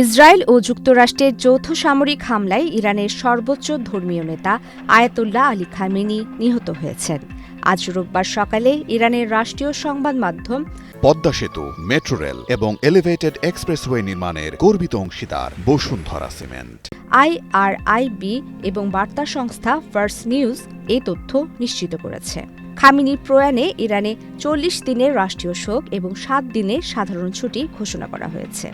Israel ও যুক্তরাষ্ট্রের যৌথ সামরিক হামলায় ইরানের সর্বোচ্চ ধর্মীয় নেতা আয়াতুল্লাহ আলী খামেনি নিহত হয়েছেন। আজ রোববার সকালে ইরানের রাষ্ট্রীয় সংবাদ মাধ্যম পদ্মা সেতু, মেট্রো রেল এবং এলিভেটেড এক্সপ্রেসওয়ে নির্মাণের গর্বিত অংশীদার বসুন্ধরা সিমেন্ট, IRIB এবং বার্তা সংস্থা ফার্স নিউজ এই তথ্য নিশ্চিত করেছে। খামেনির প্রয়াণে ইরানে ৪০ দিনের রাষ্ট্রীয় শোক এবং ৭ দিনের সাধারণ ছুটি ঘোষণা করা হয়েছে।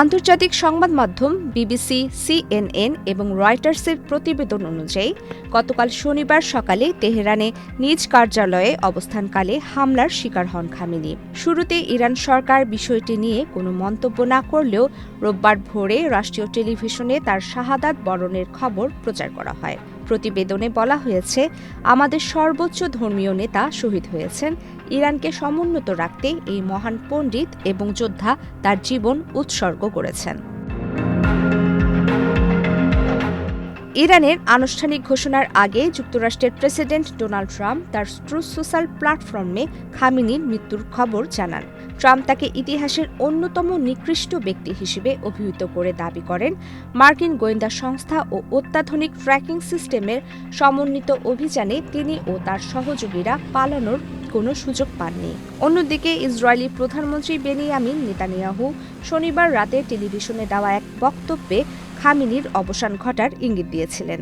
আন্তর্জাতিক সংবাদ মাধ্যম বিবিসি, CNN এবং রয়টার্সের প্রতিবেদন অনুযায়ী গতকাল শনিবার সকালে তেহরানে নিজ কার্যালয়ে অবস্থানকালে হামলার শিকার হন খামেনি। শুরুতে ইরান সরকার বিষয়টি নিয়ে কোনো মন্তব্য না করলেও রোববার ভোরে রাষ্ট্রীয় টেলিভিশনে তার শাহাদাত বরণের খবর প্রচার করা হয়। প্রতিবেদনে বলা হয়েছে, আমাদের সর্বোচ্চ ধর্মীয় নেতা শহীদ হয়েছেন। ইরানকে সমুন্নত রাখতে এই মহান পণ্ডিত এবং যোদ্ধা তার জীবন উৎসর্গ করেছেন। ইরানের আনুষ্ঠানিক ঘোষণার আগে যুক্তরাষ্ট্রের প্রেসিডেন্ট ডোনাল্ড ট্রাম্প তার ট্রুথ সোশ্যাল প্ল্যাটফর্মে খামেনির মৃত্যুর খবর জানান। ট্রাম্প তাকে ইতিহাসের অন্যতম নিকৃষ্ট ব্যক্তি হিসেবে অভিহিত করে দাবি করেন, মার্কিন গোয়েন্দা সংস্থা ও অত্যাধুনিক ট্র্যাকিং সিস্টেমের সমন্বিত অভিযানে তিনি ও তার সহযোগীরা পালানোর কোনো সুযোগ পাননি। অন্যদিকে ইসরায়েলি প্রধানমন্ত্রী বেনিয়ামিন নেতানিয়াহু শনিবার রাতে টেলিভিশনে দেওয়া এক বক্তব্যে খামেনির অবসান ঘটার ইঙ্গিত দিয়েছিলেন।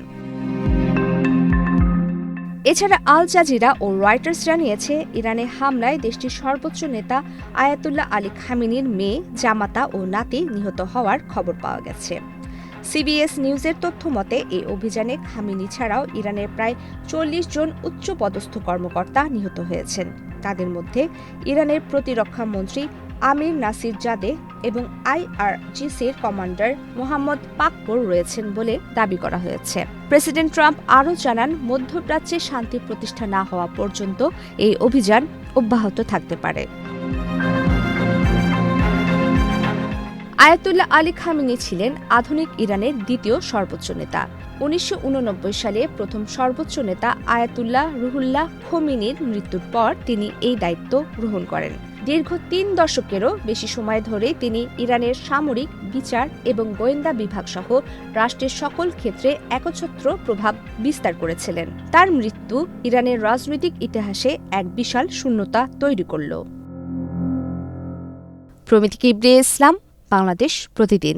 এছাড়া আল জাজিরা ও রয়টার্স জানিয়েছে, ইরানে হামলায় দেশটির সর্বোচ্চ নেতা আয়াতুল্লাহ আলী খামেনির মেয়ে, জামাতা ও নাতি নিহত হওয়ার খবর পাওয়া গেছে। CBS নিউজের তথ্যমতে এই অভিযানে খামেনি ছাড়াও ইরানের প্রায় ৪০ জন উচ্চপদস্থ কর্মকর্তা নিহত হয়েছেন। তাদের মধ্যে ইরানের প্রতিরক্ষা মন্ত্রী আমির নাসির জাদেহ এবং IRGCর কমান্ডার মোহাম্মদ পাকপোর রয়েছেন বলে দাবি করা হয়েছে। প্রেসিডেন্ট ট্রাম্প আরও জানান, মধ্যপ্রাচ্যে শান্তি প্রতিষ্ঠা না হওয়া পর্যন্ত এই অভিযান অব্যাহত থাকতে পারে। আয়াতুল্লাহ আলী খামেনি ছিলেন আধুনিক ইরানের দ্বিতীয় সর্বোচ্চ নেতা। ১৯৮৯ সালে প্রথম সর্বোচ্চ নেতা আয়াতুল্লাহ রুহুল্লাহ খোমেনির মৃত্যুর পর তিনি এই দায়িত্ব গ্রহণ করেন। দীর্ঘ ৩ দশকেরও বেশি সময় ধরে তিনি ইরানের সামরিক, বিচার এবং গোয়েন্দা বিভাগ সহ রাষ্ট্রের সকল ক্ষেত্রে একচ্ছত্র প্রভাব বিস্তার করেছিলেন। তার মৃত্যু ইরানের রাজনৈতিক ইতিহাসে এক বিশাল শূন্যতা তৈরি করল। প্রমিতি কিবরিয়া ইসলাম, বাংলাদেশ প্রতিদিন।